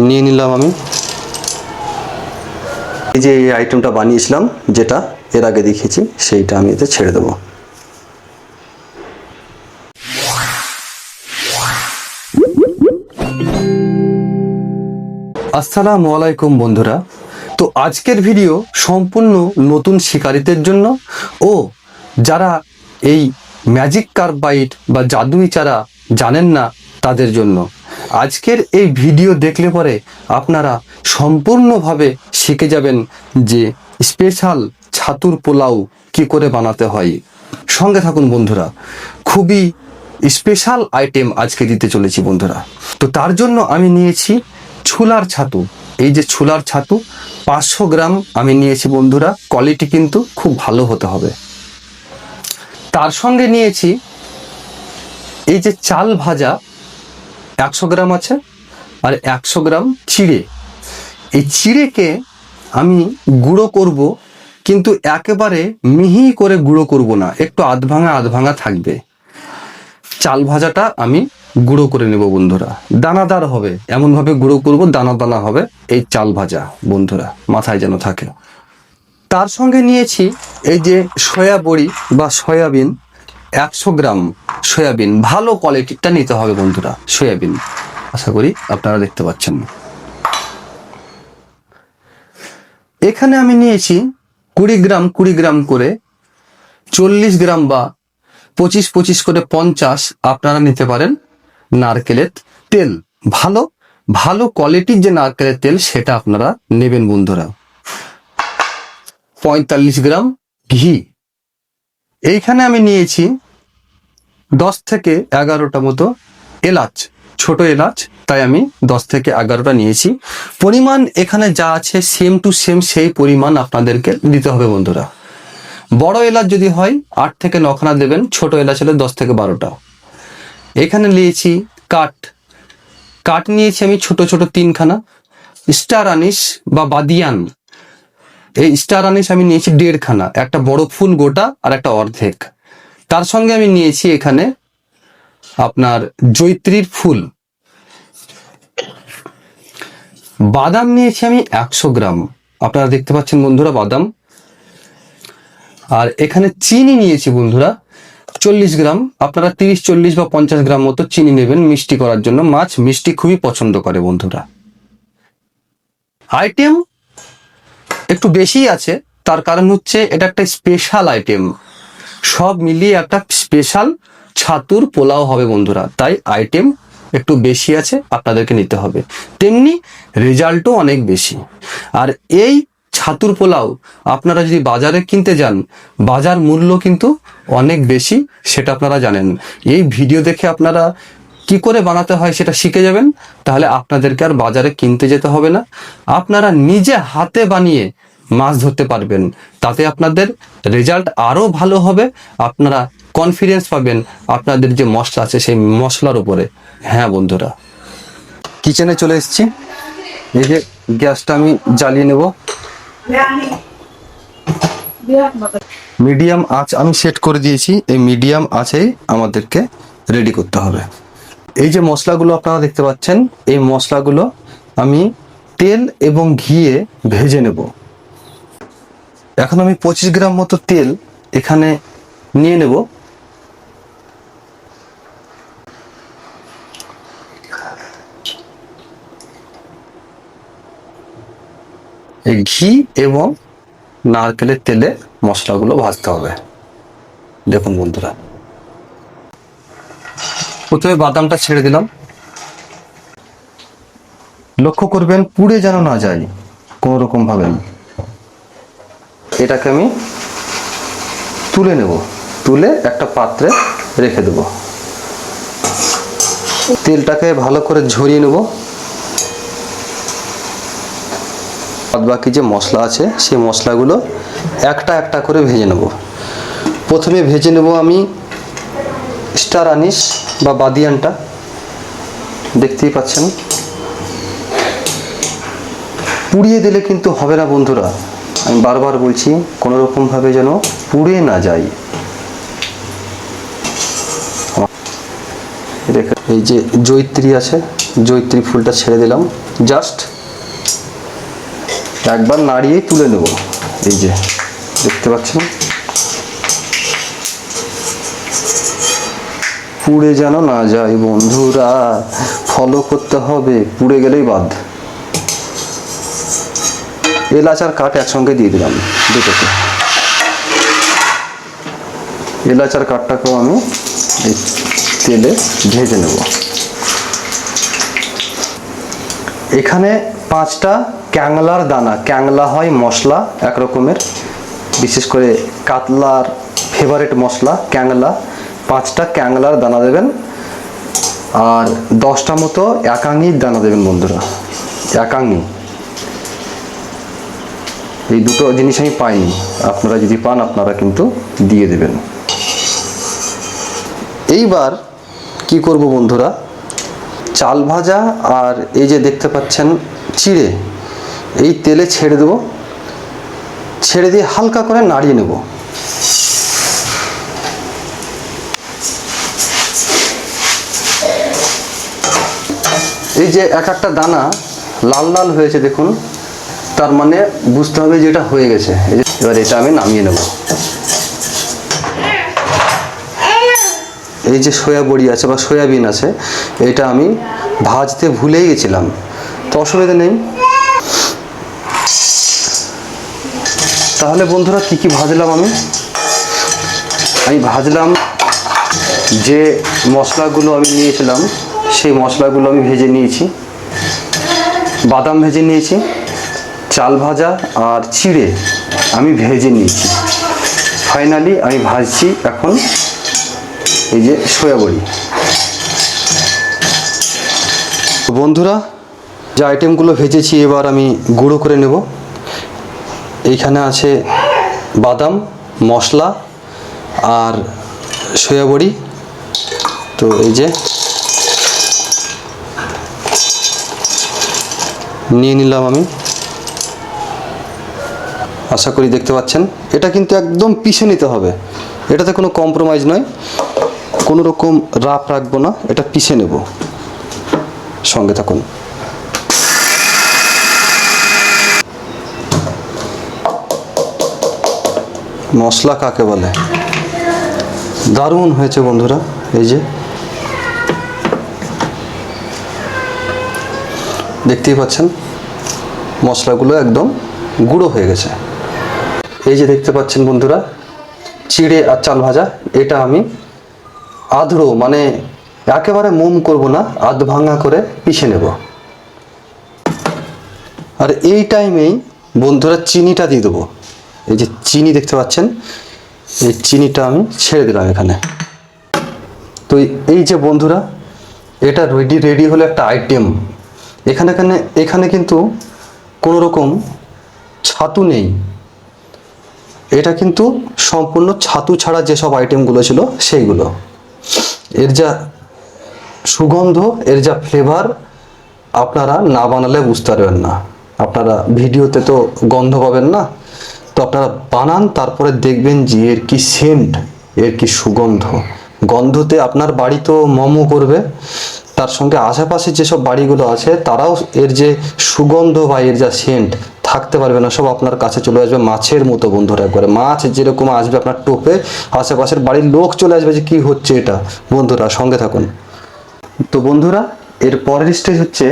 নিয়ে নিলাম আমি এই যে এই আইটেমটা বানিয়েছিলাম, যেটা এর আগে দেখিয়েছি, সেইটা আমি এতে ছেড়ে দেবো। আসসালামু আলাইকুম বন্ধুরা। তো আজকের ভিডিও সম্পূর্ণ নতুন শিকারীদের জন্য ও যারা এই ম্যাজিক কার্বাইড বা জাদুই চারা জানেন না তাদের জন্য। আজকের এই ভিডিও দেখলে পরে আপনারা সম্পূর্ণভাবে শিখে যাবেন যে স্পেশাল ছাতুর পোলাও কি করে বানাতে হয়। সঙ্গে থাকুন বন্ধুরা, খুবই স্পেশাল আইটেম আজকে দিতে চলেছি বন্ধুরা। তো তার জন্য আমি নিয়েছি ছোলার ছাতু। এই যে ছোলার ছাতু 500 গ্রাম আমি নিয়েছি বন্ধুরা, কোয়ালিটি কিন্তু খুব ভালো হতে হবে। তার সঙ্গে নিয়েছি এই যে চাল ভাজা 100 গ্রাম আছে, আর 100 গ্রাম চিড়ে। এই চিড়েকে আমি গুঁড়ো করব, কিন্তু একেবারে মিহি করে গুঁড়ো করব না, একটু আধ ভাঙা থাকবে। চাল ভাজাটা আমি গুঁড়ো করে নেব বন্ধুরা, দানাদার হবে, এমনভাবে গুঁড়ো করব দানা দানা হবে এই চাল ভাজা বন্ধুরা, মাথায় যেন থাকে। তার সঙ্গে নিয়েছি এই যে সয়া বড়ি বা সয়াবিন 100 গ্রাম। সয়াবিন ভালো কোয়ালিটিটা নিতে হবে বন্ধুরা, সয়াবিন। আশা করি আপনারা দেখতে পাচ্ছেন। এখানে আমি নিয়েছি 20 গ্রাম করে, 40 গ্রাম বা 25 করে 50 আপনারা নিতে পারেন নারকেলের তেল। ভালো কোয়ালিটির যে নারকেলের তেল সেটা আপনারা নেবেন বন্ধুরা। 45 গ্রাম ঘি। এইখানে আমি নিয়েছি 10 থেকে 11টা মতো এলাচ, ছোট এলাচ, তাই আমি 10 থেকে 11টা নিয়েছি। পরিমাণ এখানে যা আছে সেম টু সেম সেই পরিমাণ আপনাদেরকে দিতে হবে বন্ধুরা। বড় এলাচ যদি হয় 8 থেকে 9খানা দেবেন, ছোট এলাচ হলে 10 থেকে 12টা। এখানে নিয়েছি কাঠ নিয়েছি আমি ছোট 3খানা। স্টার আনিস বা বাদিয়ান, এই স্টার আনিস আমি নিয়েছি 1.5 খানা, একটা বড় ফুল গোটা আর একটা অর্ধেক। তার সঙ্গে আমি নিয়েছি এখানে আপনার জয়িত্রীর ফুল। বাদাম নিয়েছি আমি 100 গ্রাম, আপনারা দেখতে পাচ্ছেন বন্ধুরা বাদাম। আর এখানে চিনি নিয়েছি বন্ধুরা 40 গ্রাম। আপনারা 30, 40 বা 50 গ্রাম মতো চিনি নেবেন মিষ্টি করার জন্য। মাছ মিষ্টি খুবই পছন্দ করে বন্ধুরা। আইটেম একটু বেশি আছে, তার কারণ হচ্ছে এটা একটা স্পেশাল আইটেম, সব মিলিয়ে একটা স্পেশাল ছাতুর পোলাও হবে বন্ধুরা, তাই আইটেম একটু বেশি আছে, আপনাদেরকে নিতে হবে। তেমনি রেজাল্টও অনেক বেশি। আর এই ছাতুর পোলাও আপনারা যদি বাজারে কিনতে যান, বাজার মূল্য কিন্তু অনেক বেশি, সেটা আপনারা জানেন। এই ভিডিও দেখে আপনারা কি করে বানাতে হয় সেটা শিখে যাবেন, তাহলে আপনাদেরকে আর বাজারে কিনতে যেতে হবে না। আপনারা নিজে হাতে বানিয়ে মাছ ধরতে পারবেন, তাতে আপনাদের রেজাল্ট আরও ভালো হবে। আপনারা কনফিডেন্স পাবেন আপনাদের যে মশলা আছে সেই মশলার উপরে। হ্যাঁ বন্ধুরা, কিচেনে চলে এসেছি। এই যে গ্যাসটা আমি জ্বালিয়ে নেব। মিডিয়াম আঁচ আমি সেট করে দিয়েছি, এই মিডিয়াম আঁচেই আমাদেরকে রেডি করতে হবে। এই যে মশলাগুলো আপনারা দেখতে পাচ্ছেন, এই মশলাগুলো আমি তেল এবং ঘিয়ে ভেজে নেব। এখন আমি 25 গ্রাম মতো তেল এখানে নিয়ে নেব। এই ঘি এবং নারকেলের তেলে মশলাগুলো ভাজতে হবে। দেখুন বন্ধুরা, প্রথমে বাদামটা ছেড়ে দিলাম। লক্ষ্য করবেন পুড়ে যেন না যায় কোনো রকম ভাবে। এটাকে আমি তুলে নেব, তুলে একটা পাত্রে রেখে দেব। তেলটাকে ভালো করে ঝরিয়ে নেব। বাকি যে মশলা আছে সেই মশলাগুলো একটা করে ভেজে নেব। প্রথমে ভেজে নেব আমি স্টার আনিস বা বাদিয়ানটা, দেখতেই পাচ্ছেন। পুড়িয়ে দিলে কিন্তু হবে না বন্ধুরা, আমি বারবার বলছি, কোনো রকম ভাবে যেন পুড়ে না যায়। এই যে জয়িত্রী আছে, জয়িত্রী ফুলটা ছেড়ে দিলাম। জাস্ট একবার নাড়িয়েই তুলে নেব। এই যে দেখতে পাচ্ছেন, পুড়ে যেন না যায় বন্ধুরা, ফলো করতে হবে, পুড়ে গেলেই বাদ। এলাচ আর কাঠ একসঙ্গে দিয়ে দিলাম দুটোকে। এলাচ আর কাঠটাকেও আমি এই তেলে ভেজে নেব। এখানে 5টা ক্যাংলার দানা, ক্যাংলা হয় মশলা এক রকমের, বিশেষ করে কাতলার ফেভারিট মশলা ক্যাংলা। 5টা ক্যাংলার দানা দেবেন, আর 10টা মতো একাঙ্গির দানা দেবেন বন্ধুরা। একাঙ্গি, এই দুটো জিনিস আমি পাইনি, আপনারা যদি পান আপনারা কিন্তু দিয়ে দেবেন। এইবার কি করব বন্ধুরা, চাল ভাজা আর এই যে দেখতে পাচ্ছেন চিড়ে, এই তেলে ছেড়ে দেব। ছেড়ে দিয়ে হালকা করে নাড়িয়ে নেব। এই যে এক একটা দানা লাল লাল হয়েছে দেখুন, তার মানে বুঝতে হবে যে এটা হয়ে গেছে। এবার এটা আমি নামিয়ে নেব। এই যে সয়া বড়ি আছে বা সয়াবিন আছে, এটা আমি ভাজতে ভুলেই গেছিলাম, তো অসুবিধা নেই। তাহলে বন্ধুরা কি কি ভাজলাম আমি ভাজলাম যে মশলাগুলো আমি নিয়েছিলাম, সেই মশলাগুলো আমি ভেজে নিয়েছি। বাদাম ভেজে নিয়েছি, চাল ভাজা আর চিড়ে আমি ভেজে নিয়েছি। ফাইনালি আমি ভাজছি এখন এই যে সয়া বড়ি। বন্ধুরা যে আইটেমগুলো ভেজেছি এবার আমি গুঁড়ো করে নেব। এইখানে আছে বাদাম, মশলা আর সয়া বড়ি। তো এই যে নিয়ে নিলাম আমি, আশা করি দেখতে পাচ্ছেন। এটা কিন্তু একদম পিষে নিতে হবে, এটাতে কোনো কম্প্রোমাইজ নয়, কোনো রকম রাফ রাখবো না, এটা পিষে নেব। সঙ্গে থাকুন। মশলা কাকে বলে, দারুণ হয়েছে বন্ধুরা। এই যে দেখতেই পাচ্ছেন মশলাগুলো একদম গুঁড়ো হয়ে গেছে। এই যে দেখতে পাচ্ছেন বন্ধুরা চিড়ে আর চাল ভাজা, এটা আমি আধড়ো মানে একেবারে মোম করব না, আধ ভাঙা করে পিষে নেব। আর এই টাইমেই বন্ধুরা চিনিটা দিয়ে দেবো। এই যে চিনি দেখতে পাচ্ছেন, এই চিনিটা আমি ছেড়ে দিলাম এখানে। তো এই যে বন্ধুরা এটা রেডি হলো একটা আইটেম। এখানে কিন্তু কোনো রকম ছাতু নেই, এটা কিন্তু সম্পূর্ণ ছাতু ছাড়া যেসব আইটেমগুলো ছিল সেইগুলো। এর যা সুগন্ধ, এর যা ফ্লেভার আপনারা না বানালে বুঝতে পারবেন না। আপনারা ভিডিওতে তো গন্ধ পাবেন না, তো আপনারা বানান, তারপরে দেখবেন যে এর কি সেন্ট, এর কি সুগন্ধ। গন্ধতে আপনার বাড়ি তো মমো করবে, তার সঙ্গে আশেপাশে যেসব বাড়িগুলো আছে তারাও এর যে সুগন্ধ বা এর যা সেন্ট থাকতে পারবে না, সব আপনার কাছে চলে আসবে মাছের মতো বন্ধুরা। একবারে মাছ যেরকম আসবে আপনার টোপে, আশেপাশের বাড়ির লোক চলে আসবে যে কি হচ্ছে এটা। বন্ধুরা সঙ্গে থাকুন। তো বন্ধুরা এর পরের স্টেজ হচ্ছে,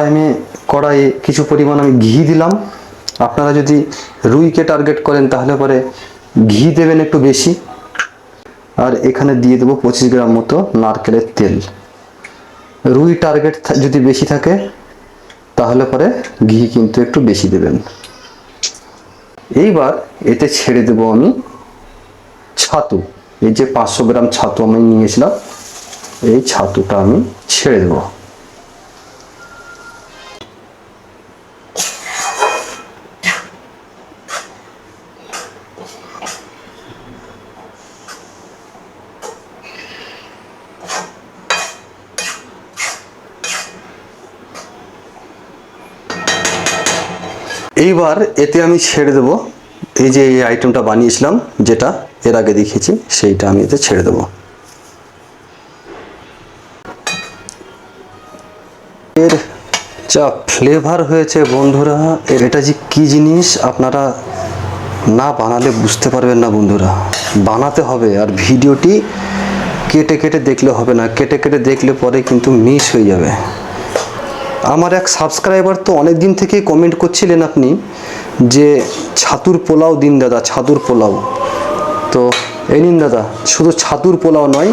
আমি কড়াইয়ে কিছু পরিমাণ আমি ঘি দিলাম। আপনারা যদি রুইকে টার্গেট করেন তাহলে পরে ঘি দেবেন একটু বেশি। আর এখানে দিয়ে দেবো 25 গ্রাম মতো নারকেলের তেল। রুই টার্গেট যদি বেশি থাকে তাহলে পরে ঘি কিন্তু একটু বেশি দেবেন। এইবার এতে ছেড়ে দেবো আমি ছাতু। এই যে 500 গ্রাম ছাতু আমি নিয়েছিলাম, এই ছাতুটা আমি ছেড়ে দেবো। এইবার এতে আমি ছেড়ে দেব এই যে এই আইটেমটা বানিয়েছিলাম, যেটা এর আগে দেখিয়েছি, সেইটা আমি এতে ছেড়ে দেব। এর যা ফ্লেভার হয়েছে বন্ধুরা, এটা যে কী জিনিস আপনারা না বানালে বুঝতে পারবেন না বন্ধুরা। বানাতে হবে, আর ভিডিওটি কেটে কেটে দেখলে হবে না, কেটে কেটে দেখলে পরে কিন্তু মিস হয়ে যাবে। আমার এক সাবস্ক্রাইবার তো অনেক দিন থেকেই কমেন্ট করছিলেন আপনি যে ছাতুর পোলাও দিন দাদা, ছাতুর পোলাও। তো এই নিন দাদা, শুধু ছাতুর পোলাও নয়,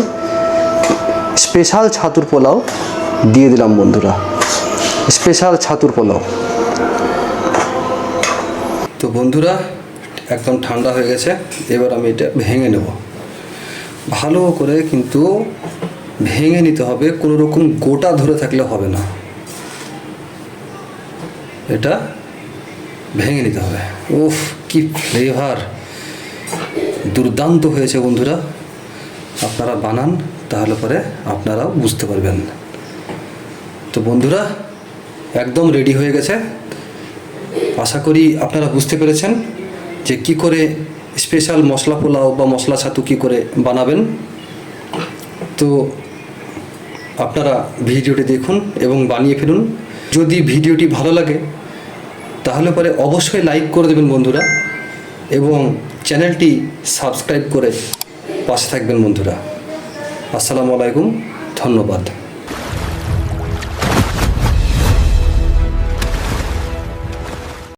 স্পেশাল ছাতুর পোলাও দিয়ে দিলাম বন্ধুরা, স্পেশাল ছাতুর পোলাও। তো বন্ধুরা একদম ঠান্ডা হয়ে গেছে, এবার আমি এটা ভেঙে নেব ভালো করে, কিন্তু ভেঙে নিতে হবে, কোনো রকম গোটা ধরে থাকলে হবে না, এটা ভেঙে নিতে হবে। উফ কি ফ্লেভার, দুর্দান্ত হয়েছে বন্ধুরা। আপনারা বানান, তাহলে পরে আপনারাও বুঝতে পারবেন। তো বন্ধুরা একদম রেডি হয়ে গেছে। আশা করি আপনারা বুঝতে পেরেছেন যে কি করে স্পেশাল মশলা পোলাও বা মশলা ছাতু কী করে বানাবেন। তো আপনারা ভিডিওটি দেখুন এবং বানিয়ে ফেলুন। যদি ভিডিওটি ভালো লাগে তাহলে পরে অবশ্যই লাইক করে দেবেন বন্ধুরা, এবং চ্যানেলটি সাবস্ক্রাইব করে পাশে থাকবেন বন্ধুরা। আসসালামু আলাইকুম, ধন্যবাদ।